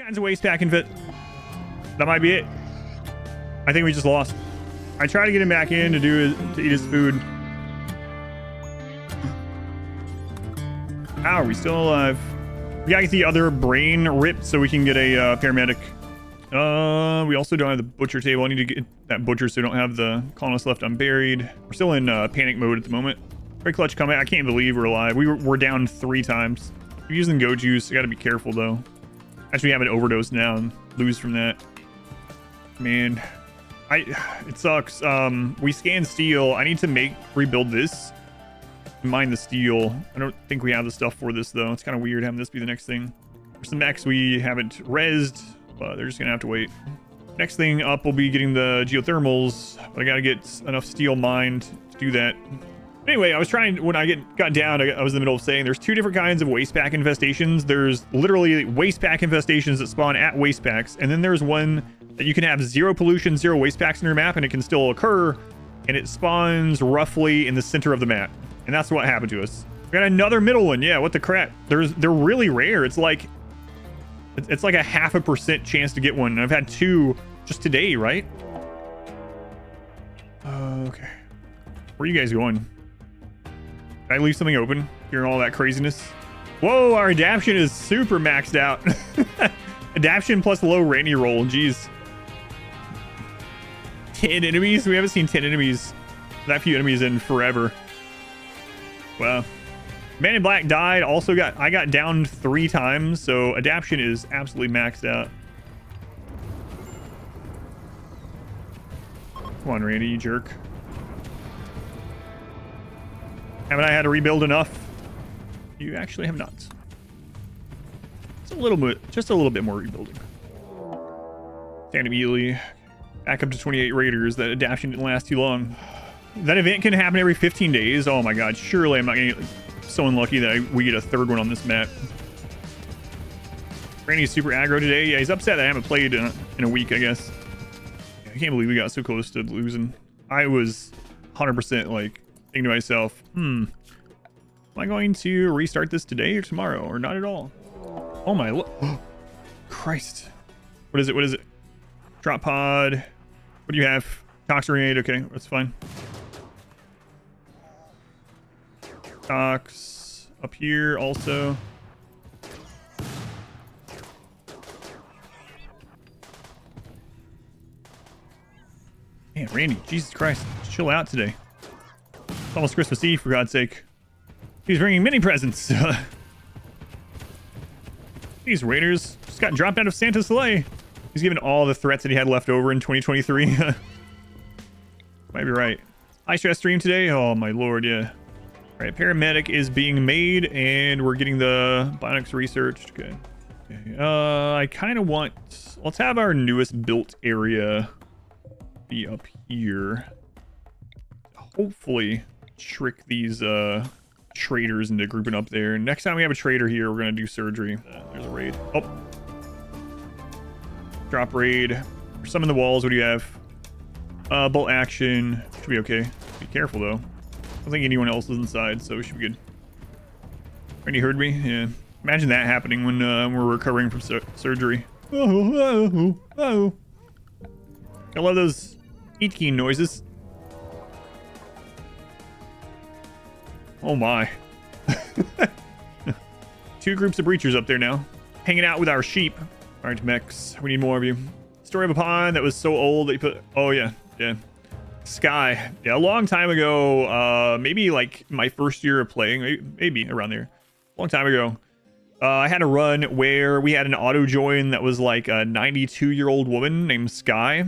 Kinds of Wastepack Infestation. That might be it. I think we just lost. I tried to get him back in to eat his food. How are we still alive? We gotta get the other brain ripped so we can get a paramedic. We also don't have the butcher table. I need to get that butcher so we don't have the colonists left unburied. We're still in panic mode at the moment. Very clutch coming. I can't believe we're alive. We're down 3 times. We're using go juice. I gotta be careful though. Actually, have an overdose now and lose from that. Man, it sucks. We scanned steel. I need to rebuild this. Mine the steel. I don't think we have the stuff for this though. It's kind of weird having this be the next thing. There's some mechs we haven't rezzed, but they're just gonna have to wait. Next thing up will be getting the geothermals, but I gotta get enough steel mined to do that. Anyway, I was trying, when I got down, I was in the middle of saying there's 2 different kinds of wastepack infestations. There's literally wastepack infestations that spawn at wastepacks, and then there's one that you can have 0 pollution, 0 wastepacks in your map, and it can still occur, and it spawns roughly in the center of the map. And that's what happened to us. We got another middle one. Yeah, what the crap? They're really rare. It's like a 0.5% chance to get one. And I've had 2 just today, right? Okay. Where are you guys going? Can I leave something open? Hearing all that craziness. Whoa, our adaption is super maxed out. Adaption plus low rainy roll. Jeez. 10 enemies? We haven't seen 10 enemies. That few enemies in forever. Wow. Man in Black died. Also I got downed 3 times, so adaption is absolutely maxed out. Come on, Randy, you jerk. Haven't I had to rebuild enough? You actually have not. It's just a little bit more rebuilding. Stand immediately. Back up to 28 raiders. That adaption didn't last too long. That event can happen every 15 days. Oh my god, surely I'm not gonna get so unlucky that we get a 3rd one on this map. Randy's super aggro today. Yeah, he's upset that I haven't played in a week, I guess. I can't believe we got so close to losing. I was 100% like thinking to myself, am I going to restart this today or tomorrow or not at all? Oh my Christ. What is it? Drop pod. What do you have? Tox grenade. Okay, that's fine. Tox up here also. Man, Randy, Jesus Christ, chill out today. It's almost Christmas Eve, for God's sake. He's bringing many presents. These raiders just got dropped out of Santa's sleigh. He's given all the threats that he had left over in 2023. Might be right. High stress stream today. Oh my lord, yeah. All right, paramedic is being made, and we're getting the bionics researched. Okay. I kind of want. Let's have our newest built area be up here. Hopefully, trick these traders into grouping up there. Next time we have a trader here, we're gonna do surgery. There's a raid. Oh, drop raid. There's some in the walls. What do you have? Bolt action. Should be okay. Be careful though. I don't think anyone else is inside, so we should be good. Randy heard me? Yeah. Imagine that happening when we're recovering from surgery. Oh. I love those eat keen noises. Oh my. 2 groups of breachers up there now. Hanging out with our sheep. Alright, mechs. We need more of you. Story of a pond that was so old that you put... Oh yeah. Yeah. Skye. Yeah, a long time ago. Maybe like my first year of playing. Maybe around there. A long time ago. I had a run where we had an auto join that was like a 92-year-old woman named Skye.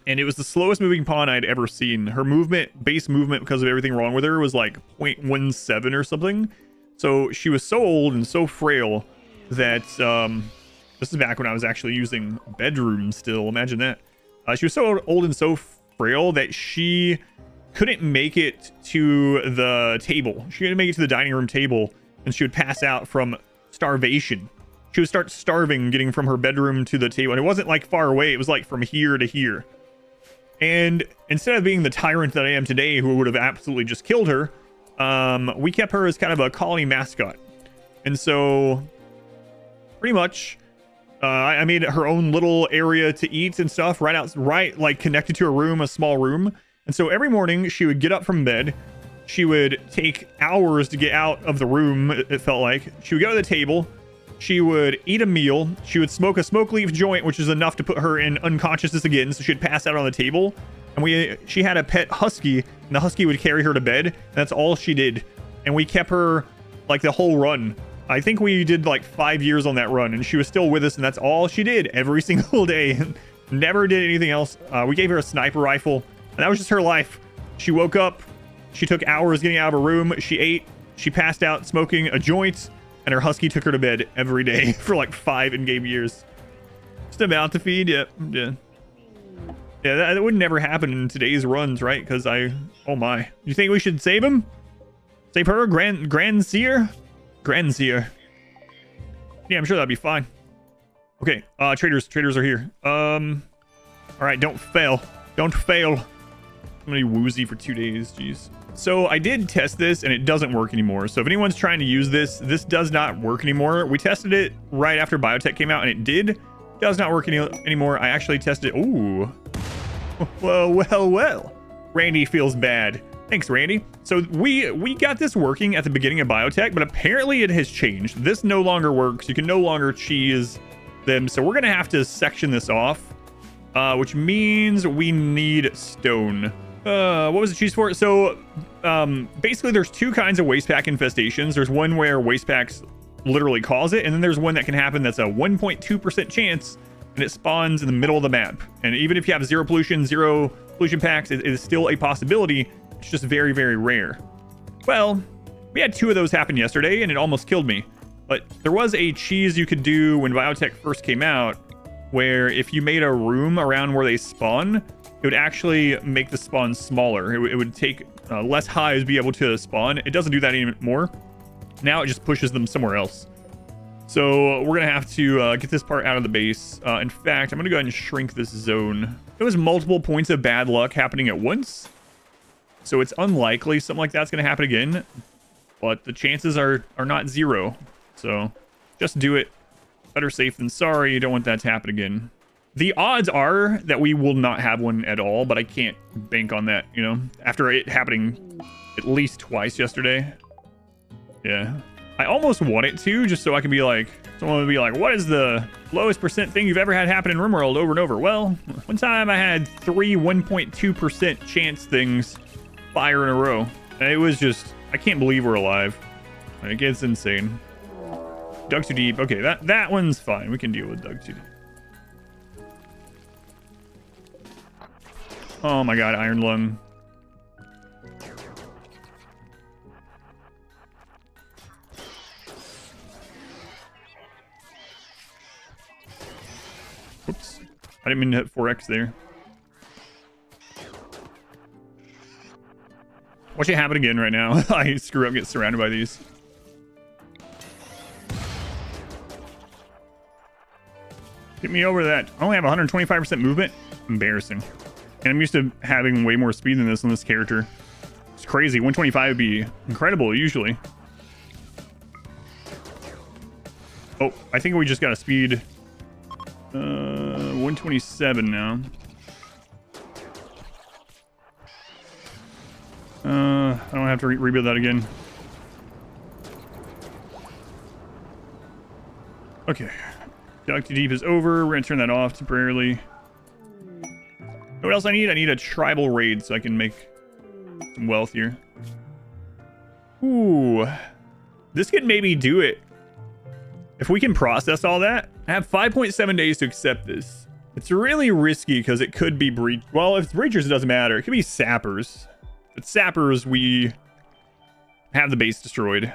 And it was the slowest moving pawn I'd ever seen. Her base movement, because of everything wrong with her, was like 0.17 or something. So she was so old and so frail that, this is back when I was actually using bedroom still. Imagine that. She was so old and so frail that she couldn't make it to the table. She couldn't make it to the dining room table, and she would pass out from starvation. She would start starving getting from her bedroom to the table. And it wasn't like far away. It was like from here to here. And instead of being the tyrant that I am today, who would have absolutely just killed her, we kept her as kind of a colony mascot. And so pretty much I made her own little area to eat and stuff right like connected to her room, a small room. And so every morning she would get up from bed. She would take hours to get out of the room, it felt like. She would go to the table. She would eat a meal. She would smoke a smoke leaf joint, which is enough to put her in unconsciousness again. So she'd pass out on the table. And she had a pet husky, and the husky would carry her to bed. And that's all she did. And we kept her like the whole run. I think we did like 5 years on that run, and she was still with us, and that's all she did every single day. Never did anything else. We gave her a sniper rifle, and that was just her life. She woke up. She took hours getting out of her room. She ate. She passed out smoking a joint, and her husky took her to bed every day for like 5 in-game years. Just about to feed. Yeah. That would never happen in today's runs, right? Because oh my. You think we should save him? Save her? Grand Seer? Grand Seer. Yeah, I'm sure that'd be fine. Okay, traders are here. All right, don't fail. Don't fail. I'm gonna be woozy for 2 days, jeez. So I did test this and it doesn't work anymore. So if anyone's trying to use this does not work anymore. We tested it right after Biotech came out and it does not work anymore. I actually tested it. Ooh. Well. Randy feels bad. Thanks, Randy. So we got this working at the beginning of Biotech, but apparently it has changed. This no longer works. You can no longer cheese them. So we're going to have to section this off, which means we need stone. What was the cheese for? So basically there's 2 kinds of Wastepack infestations. There's one where Wastepacks literally cause it, and then there's one that can happen that's a 1.2% chance, and it spawns in the middle of the map. And even if you have zero pollution packs, it is still a possibility. It's just very, very rare. Well, we had 2 of those happen yesterday, and it almost killed me. But there was a cheese you could do when Biotech first came out, where if you made a room around where they spawn, it would actually make the spawn smaller. It would take less hives to be able to spawn. It doesn't do that anymore. Now it just pushes them somewhere else. So we're going to have to get this part out of the base. In fact, I'm going to go ahead and shrink this zone. There was multiple points of bad luck happening at once. So it's unlikely something like that's going to happen again, but the chances are not 0. So just do it. Better safe than sorry. You don't want that to happen again. The odds are that we will not have one at all, but I can't bank on that, you know, after it happening at least twice yesterday. Yeah. I almost want it to, just so I can be like, someone would be like, what is the lowest % thing you've ever had happen in RimWorld over and over? Well, one time I had 3 1.2% chance things fire in a row. And it was just, I can't believe we're alive. Like, it's insane. Dug too deep. Okay, that one's fine. We can deal with dug too deep. Oh my god, iron lung. Oops. I didn't mean to hit 4x there. Watch it happen again right now. I screw up, get surrounded by these. Get me over that. I only have 125% movement. Embarrassing. And I'm used to having way more speed than this on this character. It's crazy. 125 would be incredible usually. Oh, I think we just got a speed 127 now. I don't have to rebuild that again. Okay. Dug too deep is over. We're gonna turn that off temporarily. Know what else I need? I need a tribal raid so I can make some wealth here. Ooh. This could maybe do it. If we can process all that, I have 5.7 days to accept this. It's really risky because it could be breach. Well, if it's breachers, it doesn't matter. It could be sappers. If it's sappers, we have the base destroyed.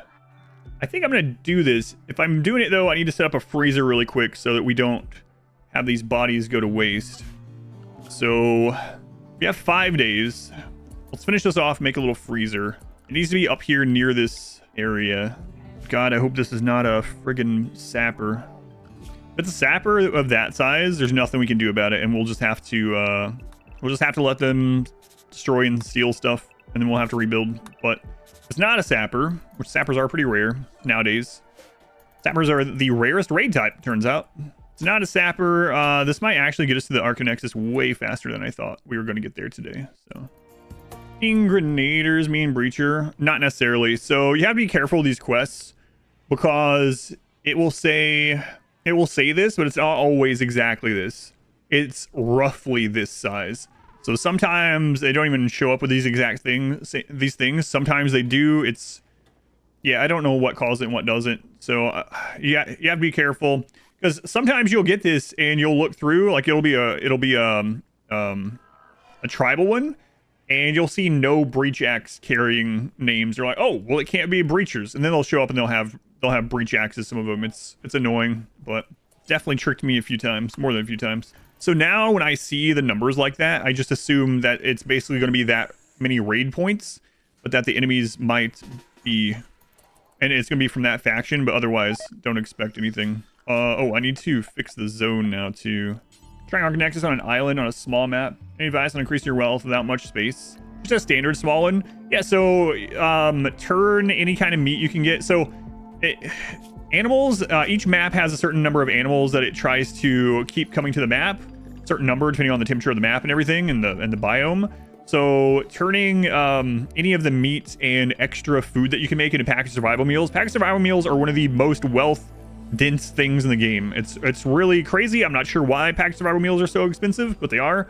I think I'm going to do this. If I'm doing it, though, I need to set up a freezer really quick so that we don't have these bodies go to waste. So we have 5 days. Let's finish this off, make a little freezer. It needs to be up here near this area. God, I hope this is not a friggin' sapper. If it's a sapper of that size, there's nothing we can do about it, and we'll just have to let them destroy and steal stuff, and then we'll have to rebuild. But if it's not a sapper, which sappers are pretty rare nowadays. Sappers are the rarest raid type, turns out. It's not a sapper. This might actually get us to the ARCHONEXUS way faster than I thought we were going to get there today. So, grenaders, me and breacher, not necessarily. So you have to be careful with these quests because it will say this, but it's not always exactly this. It's roughly this size. So sometimes they don't even show up with these exact things. Sometimes they do. Yeah, I don't know what calls it and what doesn't. So you have to be careful because sometimes you'll get this and you'll look through, like it'll be a tribal one, and you'll see no breach axe carrying names. You're like, oh, well, it can't be breachers, and then they'll show up and they'll have breach axes. Some of them. It's annoying, but definitely tricked me a few times, more than a few times. So now when I see the numbers like that, I just assume that it's basically going to be that many raid points, but that the enemies might be, and it's going to be from that faction, but otherwise don't expect anything. Oh, I need to fix the zone now too. Trying ARCHONEXUS on an island on a small map. Any advice on increasing your wealth without much space? Just a standard small one. Yeah, so turn any kind of meat you can get. So animals, each map has a certain number of animals that it tries to keep coming to the map. Certain number depending on the temperature of the map and everything, and the biome. So turning any of the meat and extra food that you can make into packaged survival meals. Packaged survival meals are one of the most wealth dense things in the game. It's really crazy. I'm not sure why packaged survival meals are so expensive, but they are.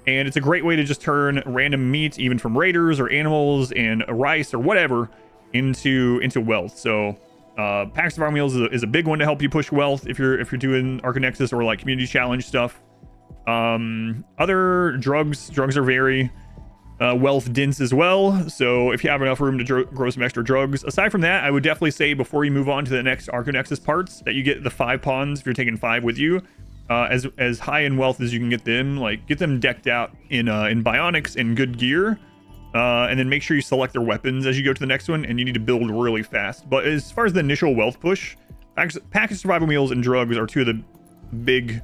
And it's a great way to just turn random meat, even from raiders or animals and rice or whatever, into wealth. So packaged survival meals is a big one to help you push wealth if you're doing ARCHONEXUS or like community challenge stuff. Other drugs are very wealth dense as well, so if you have enough room to grow some extra drugs. Aside from that, I would definitely say before you move on to the next ARCHONEXUS parts that you get the 5 pawns if you're taking 5 with you, as high in wealth as you can get them. Like, get them decked out in bionics and good gear, and then make sure you select their weapons as you go to the next one, and you need to build really fast. But as far as the initial wealth push, packaged survival meals and drugs are 2 of the big,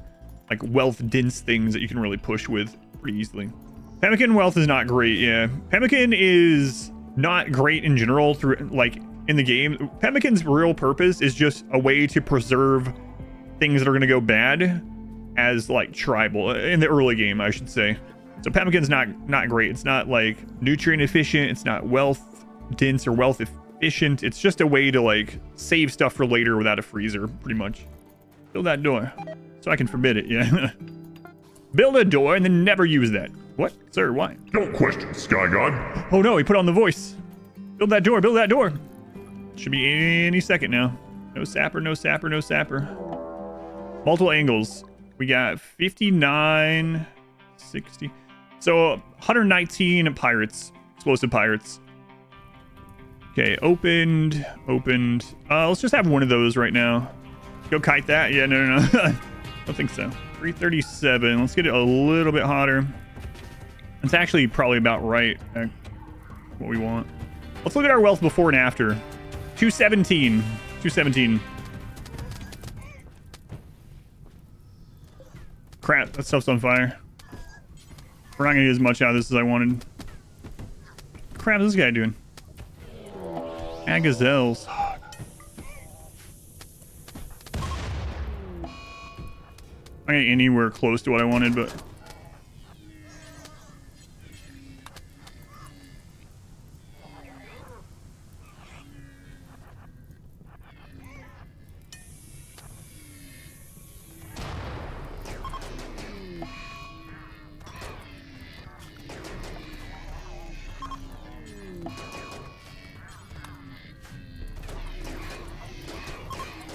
like, wealth dense things that you can really push with pretty easily. Pemmican wealth is not great. Yeah, pemmican is not great in general through, like, in the game. Pemmican's real purpose is just a way to preserve things that are going to go bad as, like, tribal in the early game, I should say. So pemmican's not great. It's not, like, nutrient efficient. It's not wealth dense or wealth efficient. It's just a way to, like, save stuff for later without a freezer, pretty much. Build that door so I can forbid it. Yeah. Build a door and then never use that. What? Sir, why? No question, Skye God. Oh no, he put on the voice. Build that door, build that door. Should be any second now. No sapper, no sapper, no sapper. Multiple angles. We got 59, 60. So 119 pirates, explosive pirates. Okay, opened. Let's just have one of those right now. Go kite that. Yeah, no. I don't think so. 337. Let's get it a little bit hotter. It's actually probably about right. What we want. Let's look at our wealth before and after. 217. Crap, that stuff's on fire. We're not gonna get as much out of this as I wanted. Crap, is this guy doing? Gazelles. I ain't anywhere close to what I wanted, but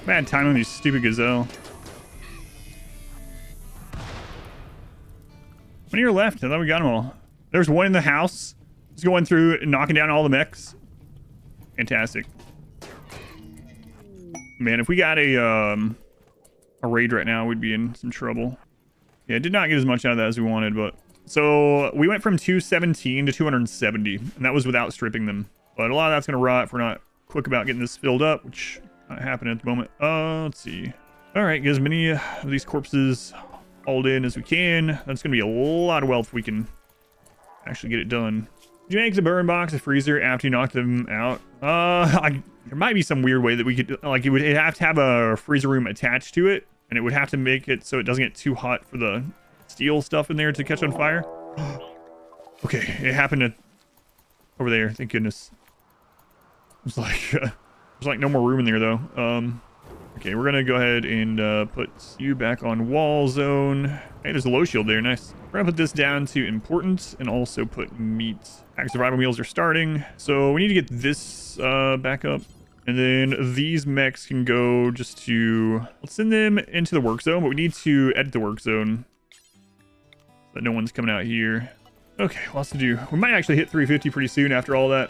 bad time on these stupid gazelle. How many are left? I thought we got them all. There's one in the house. Just going through and knocking down all the mechs. Fantastic. Man, if we got a raid right now, we'd be in some trouble. Yeah, I did not get as much out of that as we wanted, but... So, we went from 217 to 270, and that was without stripping them. But a lot of that's going to rot if we're not quick about getting this filled up, which not happening at the moment. Let's see. Alright, get as many of these corpses hauled in as we can. That's going to be a lot of wealth if we can actually get it done. Did you make the burn box a freezer after you knocked them out? There might be some weird way that we could, like, it'd have to have a freezer room attached to it. And it would have to make it so it doesn't get too hot for the steel stuff in there to catch on fire. Okay, it happened over there. Thank goodness. It's like there's like no more room in there though. Okay, we're gonna go ahead and put you back on wall zone. Hey, there's a low shield there. Nice. We're gonna put this down to important and also put meat. Pack survival meals are starting, so we need to get this back up. And then these mechs can go just to, let's send them into the work zone, but we need to edit the work zone so that no one's coming out here. Okay, lots to do. We might actually hit 350 pretty soon after all that.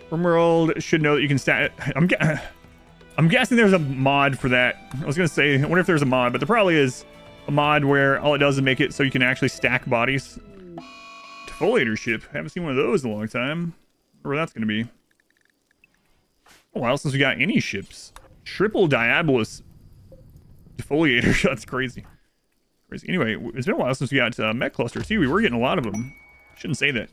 RimWorld should know that you can stack. I'm guessing there's a mod for that. I was gonna say, I wonder if there's a mod, but there probably is a mod where all it does is make it so you can actually stack bodies. Defoliator ship. Haven't seen one of those in a long time. I wonder where that's gonna be. A while since we got any ships. Triple Diabolus Defoliator. That's crazy. Crazy. Anyway, it's been a while since we got mech clusters too. We were getting a lot of them. Shouldn't say that.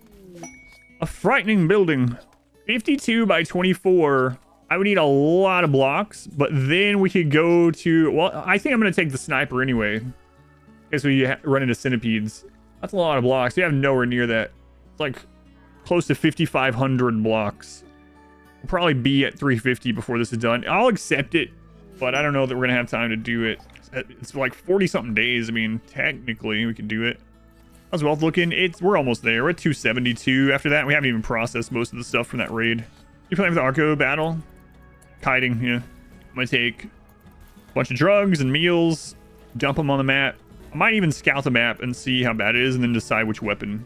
A frightening building. 52 by 24. I would need a lot of blocks, but then we could go to... Well, I think I'm going to take the sniper anyway. In case we run into centipedes. That's a lot of blocks. We have nowhere near that. It's like close to 5,500 blocks. We'll probably be at 350 before this is done. I'll accept it, but I don't know that we're going to have time to do it. It's like 40-something days. I mean, technically, we can do it. How's wealth looking? We're almost there. We're at 272. After that, we haven't even processed most of the stuff from that raid. You playing with the Archo battle? Kiting, yeah. I'm going to take a bunch of drugs and meals, dump them on the map. I might even scout the map and see how bad it is and then decide which weapon.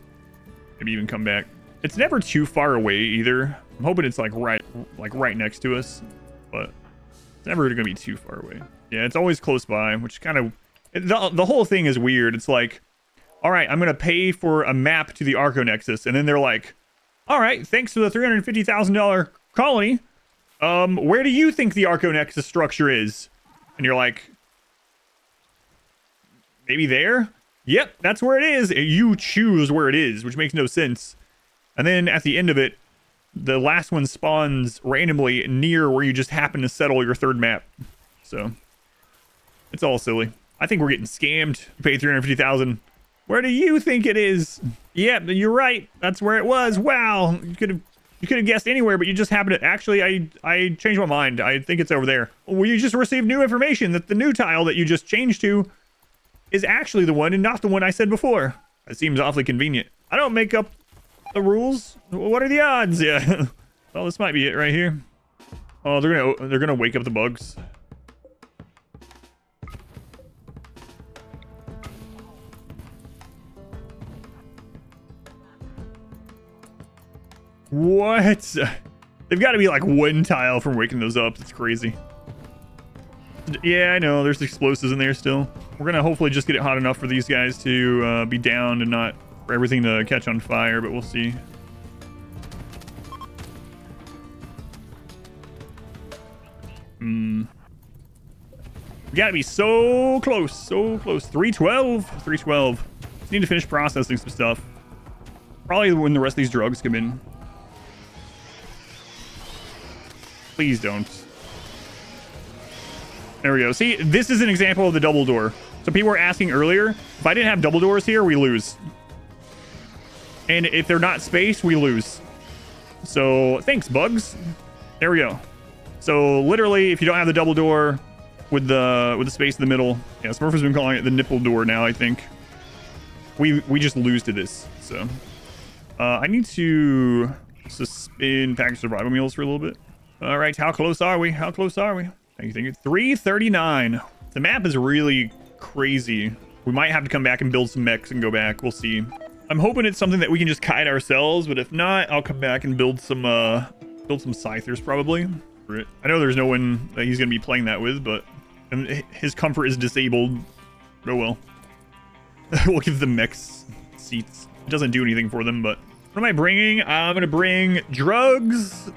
Maybe even come back. It's never too far away either. I'm hoping it's like right next to us, but it's never gonna be too far away. Yeah, it's always close by, which kind of the whole thing is weird. It's like, all right, I'm gonna pay for a map to the ARCHONEXUS, and then they're like, all right, thanks for the $350,000 colony. Where do you think the ARCHONEXUS structure is? And you're like, maybe there? Yep, that's where it is. You choose where it is, which makes no sense. And then at the end of it, the last one spawns randomly near where you just happen to settle your third map. So it's all silly. I think we're getting scammed. You paid $350,000. Where do you think it is? Yep, you're right. That's where it was. Wow. You could have guessed anywhere, but you just happened to... Actually, I changed my mind. I think it's over there. Well, you just received new information that the new tile that you just changed to is actually the one and not the one I said before. That seems awfully convenient. I don't make up the rules. What are the odds? Yeah. Well, this might be it right here. Oh, they're gonna wake up the bugs. What? They've got to be like one tile from waking those up. That's crazy. Yeah, I know. There's explosives in there still. We're gonna hopefully just get it hot enough for these guys to be down and not for everything to catch on fire, but we'll see. We gotta be so close, so close. 312, 312. Just need to finish processing some stuff. Probably when the rest of these drugs come in. Please don't. There we go. See, this is an example of the double door. So people were asking earlier, if I didn't have double doors here, we lose. And if they're not spaced, we lose. So thanks, bugs. There we go. So literally, if you don't have the double door with the space in the middle, yeah, Smurf has been calling it the nipple door now, I think. We just lose to this. So I need to suspend package survival meals for a little bit. All right, how close are we? How close are we? Thank you. 339. The map is really crazy. We might have to come back and build some mechs and go back. We'll see. I'm hoping it's something that we can just kite ourselves, but if not, I'll come back and build some scythers probably. I know there's no one that he's gonna be playing that with, but his comfort is disabled. Oh well. We'll give them mechs seats. It doesn't do anything for them, but what am I bringing? I'm gonna bring drugs,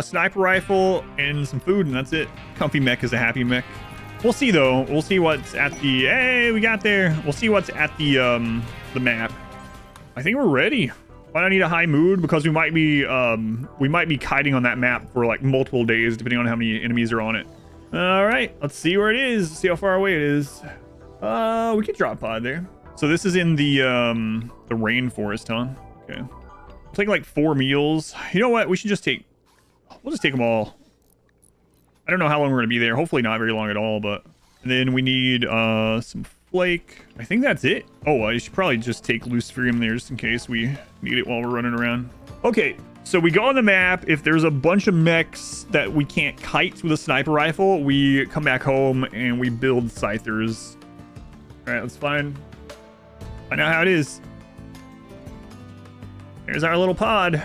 sniper rifle, and some food, and that's it. Comfy mech is a happy mech. We'll see though. We'll see what's at the... Hey, we got there. We'll see what's at the map. I think we're ready. Why do I need a high mood? Because we might be kiting on that map for like multiple days, depending on how many enemies are on it. All right, let's see where it is. See how far away it is. We could drop pod there. So this is in the rainforest, huh? Okay. We'll take like 4 meals. You know what? We should just take. We'll just take them all. I don't know how long we're gonna be there. Hopefully not very long at all. But and then we need some flake. I think that's it. Oh, I should probably just take Luciferium there just in case we need it while we're running around. Okay. So we go on the map. If there's a bunch of mechs that we can't kite with a sniper rifle, we come back home and we build scythers. All right, let's find out how it is. Here's our little pod.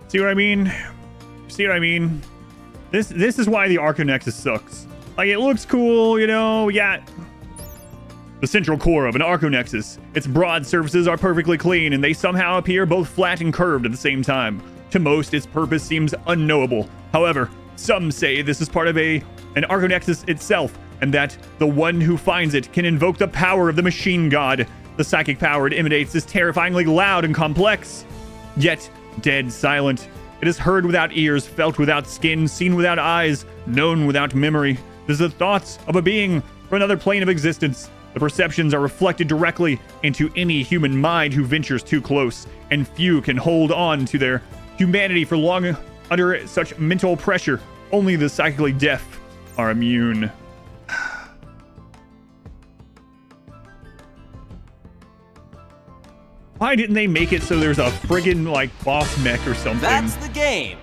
See what I mean? See what I mean? This is why the ARCHONEXUS sucks. Like, it looks cool, you know, we got the central core of an ARCHONEXUS. Its broad surfaces are perfectly clean, and they somehow appear both flat and curved at the same time. To most, its purpose seems unknowable. However, some say this is part of an ARCHONEXUS itself, and that the one who finds it can invoke the power of the machine god. The psychic power it emanates is terrifyingly loud and complex, yet dead silent. It is heard without ears, felt without skin, seen without eyes, known without memory. It is the thoughts of a being from another plane of existence. The perceptions are reflected directly into any human mind who ventures too close, and few can hold on to their humanity for long under such mental pressure. Only the psychically deaf are immune. Why didn't they make it so there's a friggin' like boss mech or something? That's the game.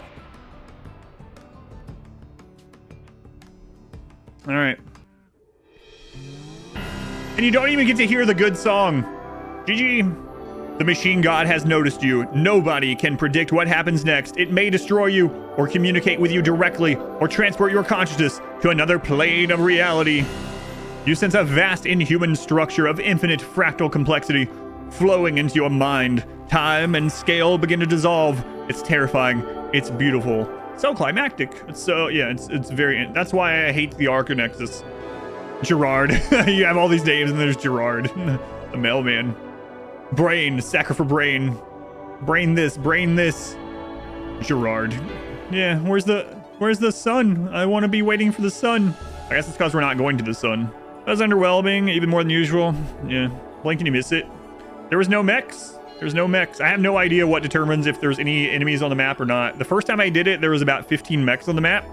All right. And you don't even get to hear the good song. GG. The machine god has noticed you. Nobody can predict what happens next. It may destroy you, or communicate with you directly, or transport your consciousness to another plane of reality. You sense a vast inhuman structure of infinite fractal complexity flowing into your mind. Time and scale begin to dissolve. It's terrifying. It's beautiful. So climactic. It's so, yeah, it's very, that's why I hate the ARCHONEXUS. Gerard. You have all these names and there's Gerard. The mailman. Brain. Sacker for brain. Brain this. Brain this. Gerard. Yeah, where's the sun? I want to be waiting for the sun. I guess it's because we're not going to the sun. That was underwhelming, even more than usual. Yeah. Blink and you miss it. There was no mechs. There's no mechs. I have no idea what determines if there's any enemies on the map or not. The first time I did it, there was about 15 mechs on the map.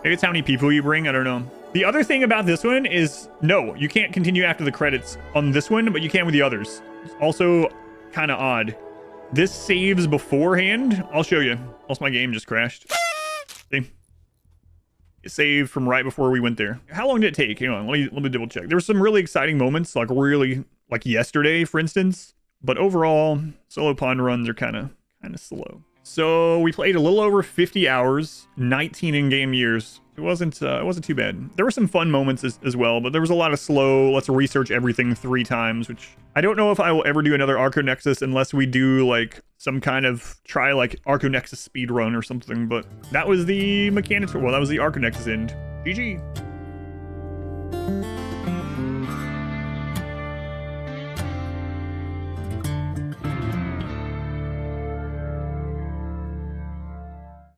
Maybe it's how many people you bring. I don't know. The other thing about this one is, no, you can't continue after the credits on this one, but you can with the others. It's also kind of odd. This saves beforehand. I'll show you. Also, my game just crashed. See? It saved from right before we went there. How long did it take? Hang on, let me double check. There were some really exciting moments, like yesterday, for instance. But overall, solo pond runs are kind of slow. So we played a little over 50 hours, 19 in-game years. It wasn't too bad. There were some fun moments as well, but there was a lot of slow, let's research everything 3 times, which I don't know if I will ever do another ARCHONEXUS unless we do like some kind of try like ARCHONEXUS speed run or something. But that was the Mechanitor. Well, that was the ARCHONEXUS end. GG.